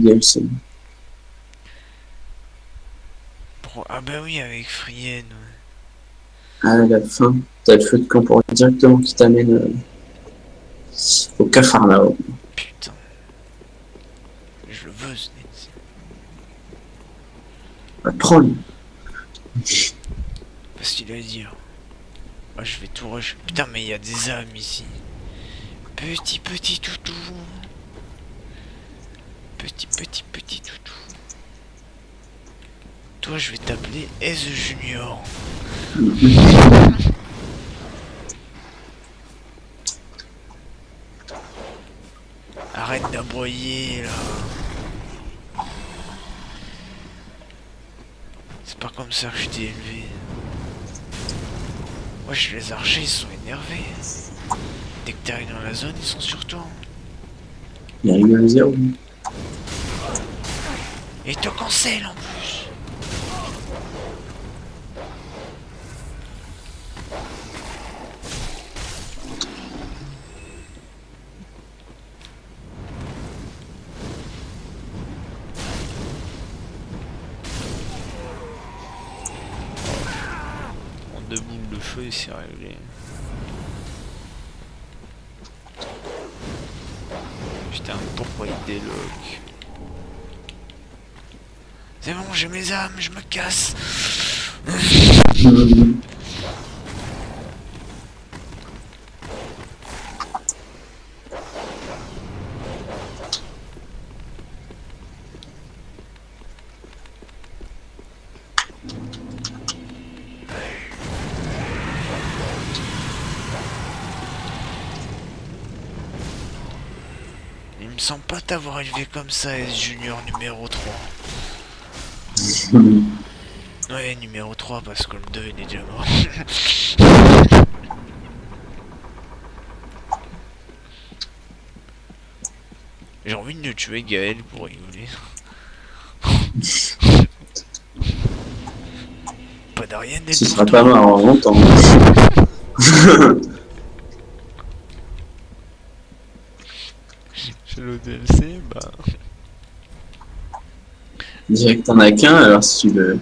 DLC. Ah bah oui, avec Frienne. Ouais. À la fin, t'as le feu de camp pour directement qui t'amène au Cafarnao. Putain, je le veux ce net. Un troll. Parce qu'il a dit. Ah, je vais tout rush. Putain, mais il y a des âmes ici. Petit toutou. Petit toutou. Toi, je vais t'appeler S Junior. Arrête d'aboyer là. C'est pas comme ça que je t'ai élevé. Wesh, les archers ils sont énervés. Dès que t'arrives dans la zone, ils sont sur toi. Il arrive à 0. Et ils te cancellent en plus. En deux boules de feu, et c'est réglé. Putain, pourquoi il déloque? C'est bon, j'ai mes âmes, je me casse. Il me semble pas t'avoir élevé comme ça, S Junior numéro 3. Ouais, numéro 3 parce que le 2 il est déjà mort. J'ai envie de tuer Gaël pour rigoler. Pas d'Ariane Ce pour sera pas toi. marrant longtemps. Chez le DLC, bah. Direct, t'en as qu'un, alors si tu veux.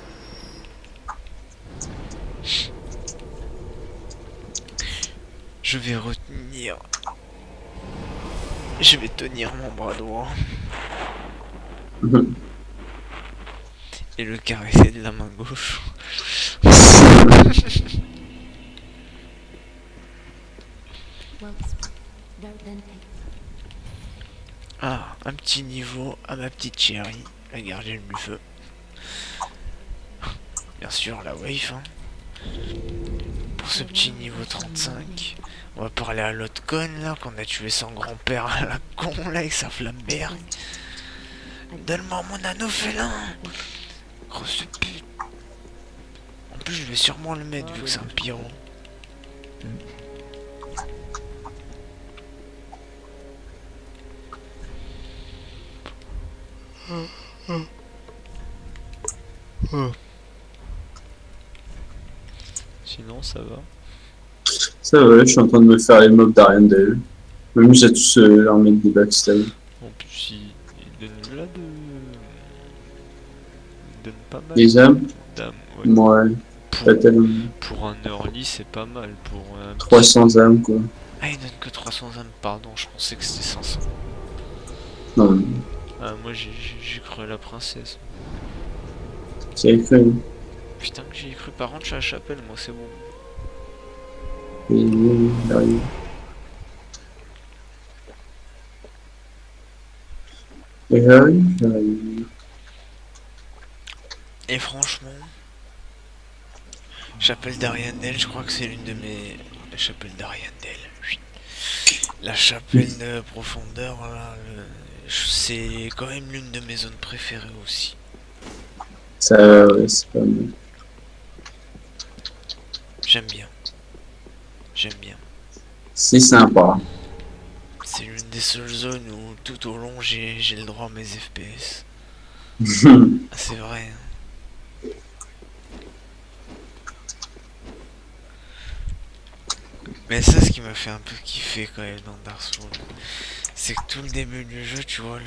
Je vais retenir. Je vais tenir mon bras droit. Et le caresser de la main gauche. Ah, un petit niveau à ma petite chérie, la gardienne du feu. Bien sûr, la wave. Hein. Pour ce petit niveau 35. On va parler à l'autre conne là, qu'on a tué son grand-père à la con là avec sa flamberge. Donne-moi mon anneau félin. Grosse pute. En plus, je vais sûrement le mettre vu que c'est un pyro. Sinon, ça va. Ça va, je suis en train de me faire les mobs d'Ariandel. Même j'ai tous leur mettre des backstab. En plus, il donne là de. Il donne pas mal Les âmes, d'âmes. Ouais. moi, pas tellement. Pour un early, c'est pas mal. Pour un 300 âmes, quoi. Ah, il donne que 300 âmes, pardon, je pensais que c'était 500. Non, Ah, moi j'ai cru à la princesse. c'est écrit. Putain, que j'y ai cru. Par contre, je suis à la chapelle, moi, c'est bon. Il arrive. J'arrive. Et franchement, chapelle d'Ariandel, je crois que c'est l'une de mes. La chapelle d'Ariandel, oui. La chapelle de profondeur, là, c'est quand même l'une de mes zones préférées aussi. Ça, ouais, c'est pas mal. J'aime bien. J'aime bien. C'est sympa. C'est l'une des seules zones où tout au long j'ai le droit à mes FPS. C'est vrai. Hein. Mais ça, ce qui m'a fait un peu kiffer quand même dans Dark Souls, c'est que tout le début du jeu, tu vois,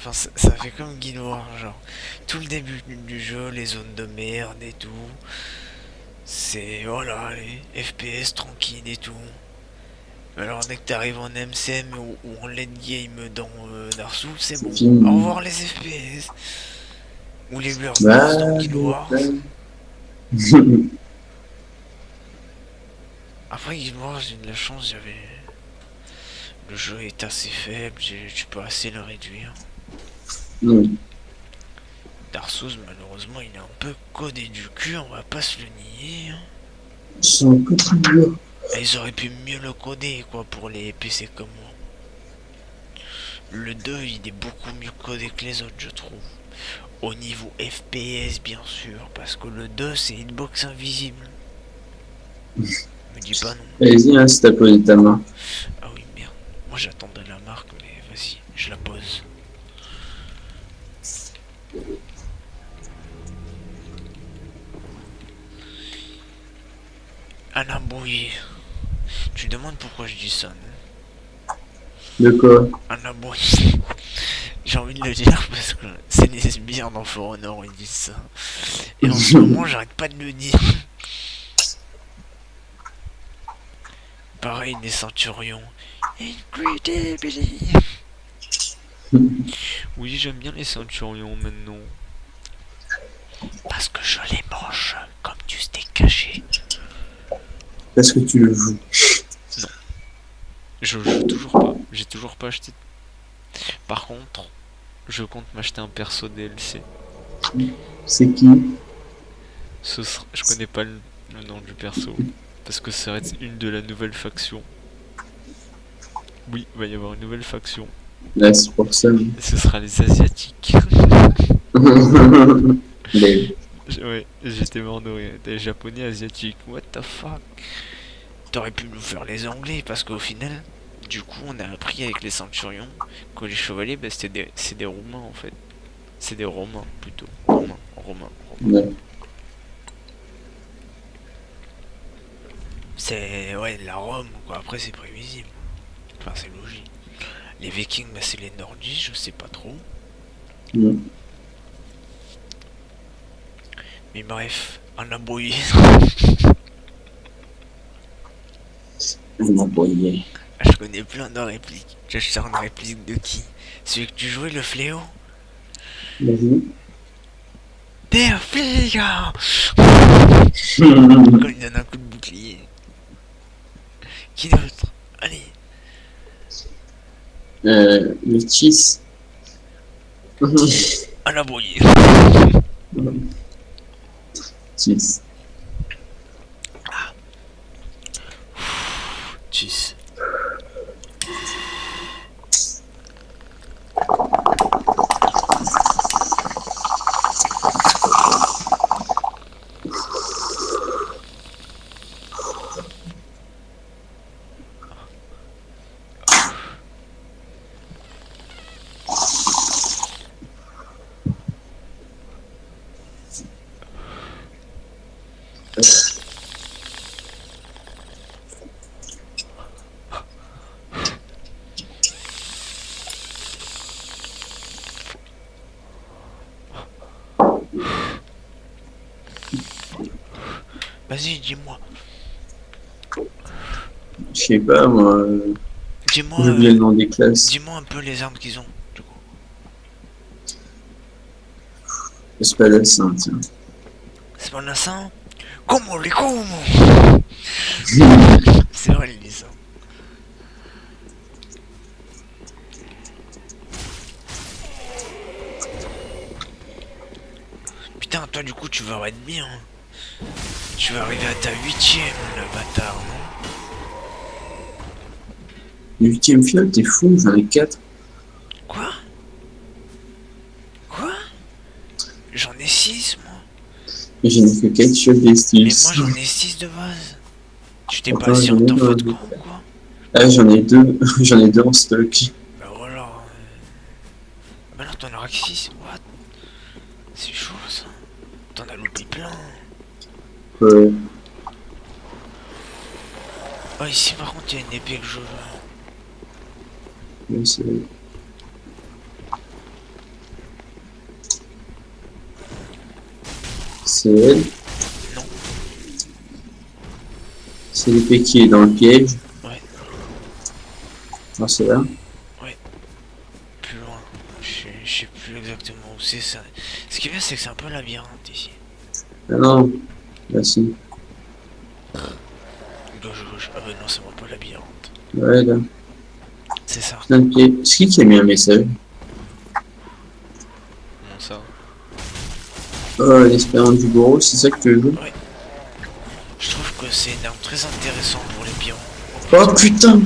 Enfin, ça fait comme Guild Wars, genre. Tout le début du jeu, les zones de merde et tout. C'est, voilà, les FPS tranquille et tout. Alors dès que t'arrives en MCM ou en late game dans Dark Souls, c'est C'est bon. fini. Au revoir les FPS. Ou les burst Bah, dans Guild Wars. ouais. Après Guild Wars, j'ai de la chance, j'avais... Le jeu est assez faible, tu peux assez le réduire. Mm. Dark Souls, malheureusement, il est un peu codé du cul, on va pas se le nier. Hein. C'est un peu plus dur. Et ils auraient pu mieux le coder, quoi, pour les PC comme moi. Le 2, il est beaucoup mieux codé que les autres, je trouve. Au niveau FPS, bien sûr, parce que le 2, c'est une box invisible. Me dis pas non. Vas-y, hein, si t'as posé ta main. Ah oui, merde. Moi, j'attendais la marque, mais vas-y, je la pose. Alain Bouillet. Tu demandes pourquoi je dis ça, non? De quoi? Alain Bouillet. J'ai envie de le dire parce que c'est les sbires dans For Honor, ils disent ça. Et en ce moment, j'arrête pas de le dire. Pareil, les Centurions. Incredibly. Oui, j'aime bien les Centurions maintenant. Parce que je les mange comme du steak caché. Parce que tu le joues. Je joue toujours pas. J'ai toujours pas acheté. Par contre, je compte m'acheter un perso DLC. C'est qui? Je connais pas le nom du perso. Parce que ça va être une de la nouvelle faction. Oui, il va y avoir une nouvelle faction. Là, c'est pour ça. Et ce sera les Asiatiques. Mais Ouais, j'étais mort de rire. Des Japonais asiatiques. What the fuck? T'aurais pu nous faire les Anglais parce qu'au final, du coup, on a appris avec les Centurions que les chevaliers, bah, c'est des Roumains en fait. C'est des Romains plutôt. Romains. ouais. C'est ouais la Rome quoi. Après c'est prévisible. Enfin c'est logique. Les Vikings, bah, c'est les Nordiques, je sais pas trop. Mm. Mais bref, un abouillé. On a boyé. Je connais plein de répliques. Je sors une réplique de qui? Celui que tu jouais, le fléau? Vas-y. Der Flieger! Quand il donne un coup de bouclier. Qui d'autre? Allez. Le cheese. Un abouillé. Cheese. Tchuss. Vas-y, dis-moi. Je sais pas, moi. Dis-moi. J'ai oublié le nom des classes. Dis-moi un peu les armes qu'ils ont, du coup. C'est pas la sainte, tiens. C'est pas un assassin? Comment les comment? C'est vrai, il dit ça. Putain, toi, du coup, tu vas être bien. Tu vas arriver à ta 8ème, le bâtard, non? Le 8ème fiole, t'es fou, j'en ai 4. Quoi? Quoi? J'en ai 6, moi. Et j'en ai que 4 fioles Mais d'estus. moi, j'en ai 6 de base. Tu t'es pas Attends, assis en j'en ai temps dans de le camp, détail. quoi? Ah, j'en ai 2. J'en ai 2 en stock. Bah voilà. Bah non, t'en as que 6, what? C'est chaud, ça. T'en as loupé plein. Ouais. Oh, ici, par contre, il y a une épée que je veux. Ouais, c'est... C'est elle. Non. C'est l'épée qui est dans le piège. Ouais. Non, c'est là. Plus loin. Je sais plus exactement où c'est ça. Ce qui est bien, c'est que c'est un peu un labyrinthe ici. Ah non. Là, si. Gauche. Ah bah non, c'est moi pas le labyrinthe. Ouais, là. C'est ça. Plein de pieds. C'est qui a mis un message? Non, ça. Oh, l'espérance du bourreau, c'est ça que tu veux? Ouais. Je trouve que c'est une arme très intéressante pour les pions. Oh putain! Mais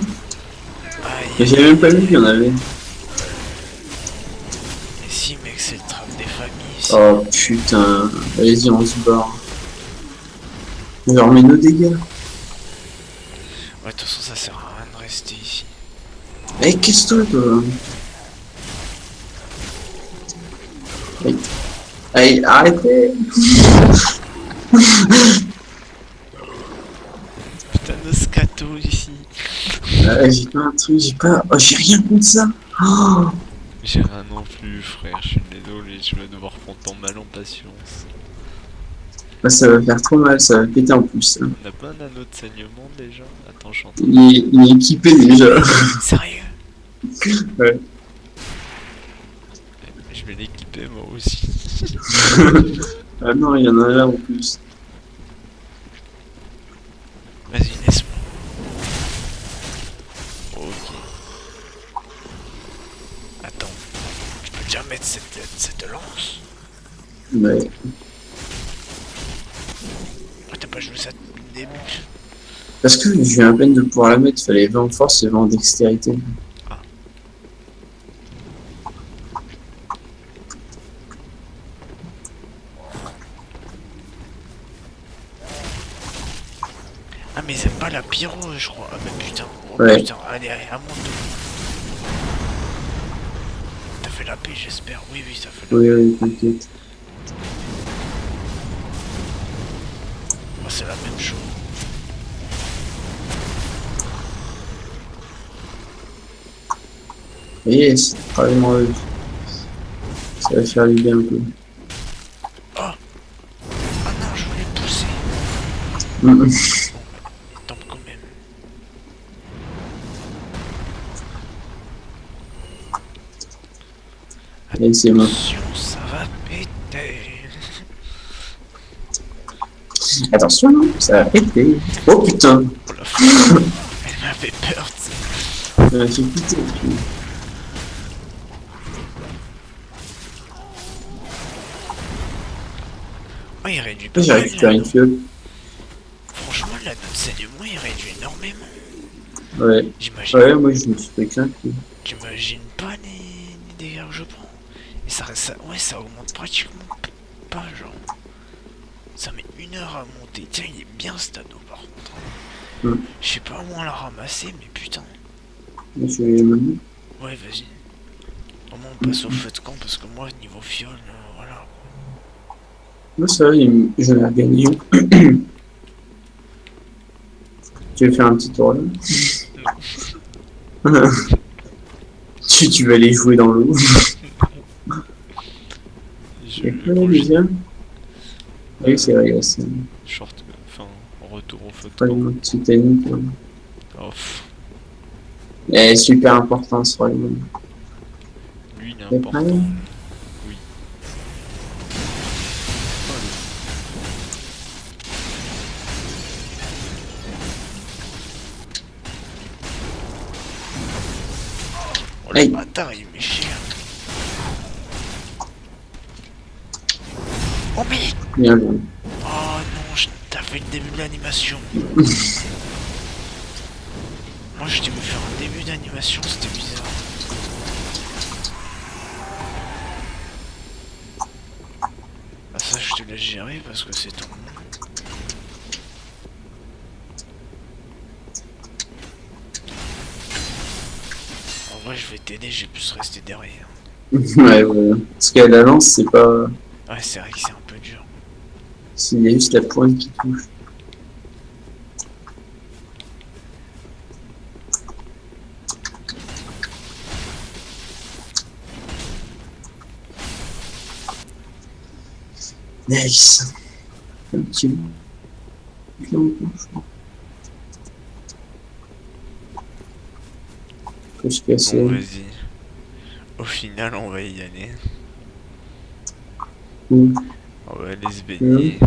Aïe. j'ai même pas vu qu'il y en avait. Et si, mec, c'est le trap des familles. Ici. Oh putain. Allez-y, on se barre. On leur met nos dégâts. Ouais, de toute façon, ça sert à rien de rester ici. Eh, qu'est-ce que toi? Allez, allez, arrêtez! Putain de scato ici. J'ai pas un truc, j'ai pas. Oh, j'ai rien contre ça! Oh, J'ai rien non plus, frère. Je suis désolé. Je vais devoir prendre ton mal en patience. bah, ça va faire trop mal, ça va péter en plus. Hein. On n'a pas un anneau de saignement déjà? Attends, je suis en train Il est équipé déjà. Sérieux? Ouais. Je vais l'équiper moi aussi. Ah non, il y en a là en plus. Vas-y, laisse-moi. Ok. Attends. Tu peux déjà mettre cette lance? Ouais. Ah, t'as pas joué ça depuis le début? Parce que je viens à peine de pouvoir la mettre, fallait 20 en force et 20 en dextérité. Ah, mais ils aiment pas la pyro, je crois. Ah, bah putain. Oh, Ouais. putain. Allez, à mon tour. T'as fait la paix, j'espère. Oui, ça fait la paix. Oui, t'inquiète. Oh, c'est la même chose. Yes, travaille-moi. Ça va faire du bien un peu. Ah non, je voulais pousser. Mm. Il tombe quand même. Allez, c'est bon. Attention, ça va péter. Attention, ça va péter. Oh putain! Oh la folle. Elle m'a fait peur, tu sais. Ça m'a fait péter. Oh, il réduit pas J'ai mal, récupéré là, une fiole. franchement, la note saignement, il réduit énormément. Ouais. J'imagine. Ouais, moi je me suis pris qu'un coup. J'imagine pas les dégâts que je prends. Et ouais, ça augmente pratiquement pas, genre. Ça met 1 heure à monter. Tiens, il est bien ce anneau par contre. Mm. Je sais pas où on l'a ramassé, mais putain. Je suis maintenant. Ouais, vas-y. Au moins, on passe au feu de camp parce que moi, niveau fiole, voilà. Non, ça va, j'en ai gagné. Tu veux faire un petit tour là? Tu vas aller jouer dans l'eau. Je Et quoi la deuxième? Oui, c'est vrai, c'est short, enfin, retour au feu de pas camp. le Titanic. Hein. Oh, pff, Et super important ce royaume. lui, il est T'es important. prêt? Oui. Oh le Aïe. bâtard, il met cher. Oh mais... Bien joué. Oh non, t'as fait le début de l'animation. Moi je t'ai vu faire un début d'animation, c'était bizarre. Ah ça je te laisse gérer parce que c'est ton nom. En vrai je vais t'aider, j'ai pu rester derrière. Ouais, voilà. Parce qu'à la lance, c'est pas. Ouais c'est vrai que c'est un peu dur. Il y a juste la pointe qui touche. Nice. Un petit longtemps, je crois. Faut se casser. Bon, vas-y. Au final, on va y aller. Mmh. On va aller se baigner.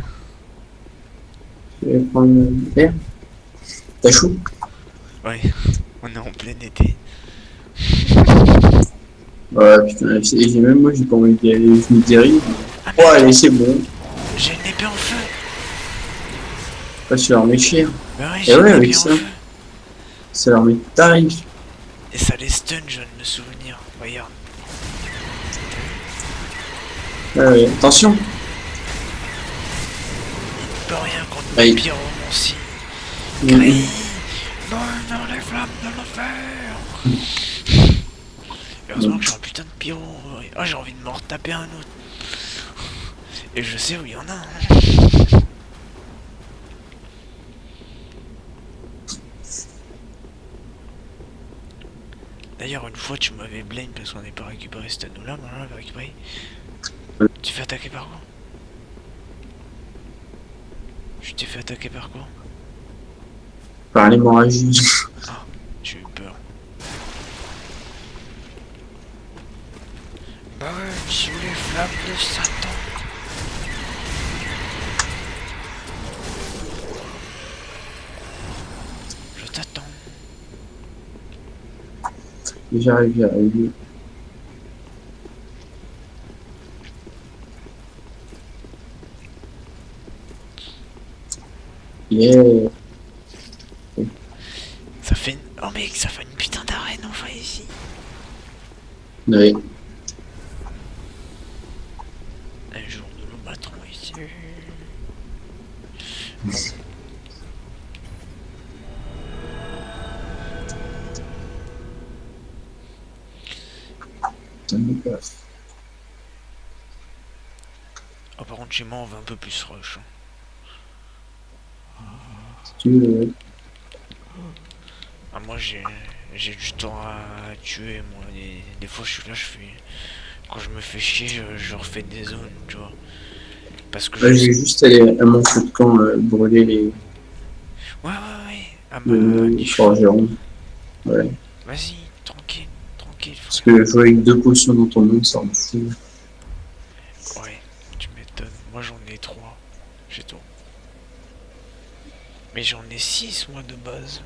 Je vais prendre l'air. T'as chaud? Ouais, on est en plein été. Ouais, putain, j'ai même moi, j'ai pas envie d'y aller. Je me dérive. Ah Oh, merde, allez, c'est bon. j'ai une épée en feu. Pas sur l'armée chère. Bah ouais, Et j'ai ouais, une avec épée en ça, feu. c'est l'armée de tarif. Et ça les stun, je viens de me souvenir. Regarde. Ouais, ouais, attention. Il peut rien contre Aïe. mes pyromancies. Mmh. Crie non, non, les flammes de l'enfer. Heureusement que j'ai un putain de pyro. Ah, j'ai envie de m'en retaper un autre. Et je sais où il y en a. Hein. D'ailleurs, une fois, tu m'avais blame parce qu'on n'est pas récupéré cet anneau-là. Maintenant, on l'avait récupéré. Tu fais attaquer par quoi? Je t'ai fait attaquer par quoi? Par l'hémorragie. Ah, j'ai eu peur. Bah ouais, sous les flammes de Satan. Je t'attends. J'arrive, j'arrive. Yeah. Ça fait une... Oh mec, ça fait une putain d'arène enfin ici. Ouais. Un jour nous nous battrons ici. Ça me passe. Oh par contre chez moi on va un peu plus rush. Hein. Si tu veux. Ah moi j'ai du temps à tuer moi. Des fois je suis là, je fais... Quand je me fais chier, je refais des zones, tu vois. Parce que Là, je vais juste aller à mon feu de camp brûler les Ouais ouais ouais. À ma niche. forgerons. Ouais. Vas-y, tranquille, tranquille. Parce que jouer avec 2 potions dans ton monde, ça en fout. Ouais, tu m'étonnes. Moi j'en ai 3. J'ai tout. Mais j'en ai 6 moi de base.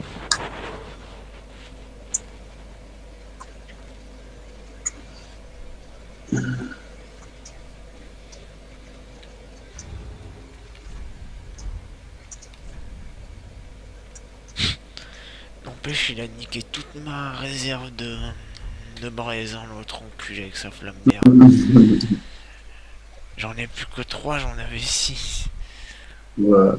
N'empêche, il a niqué toute ma réserve de braise, hein, l'autre enculé avec sa flamme verte. J'en ai plus que 3, j'en avais 6. Ouais.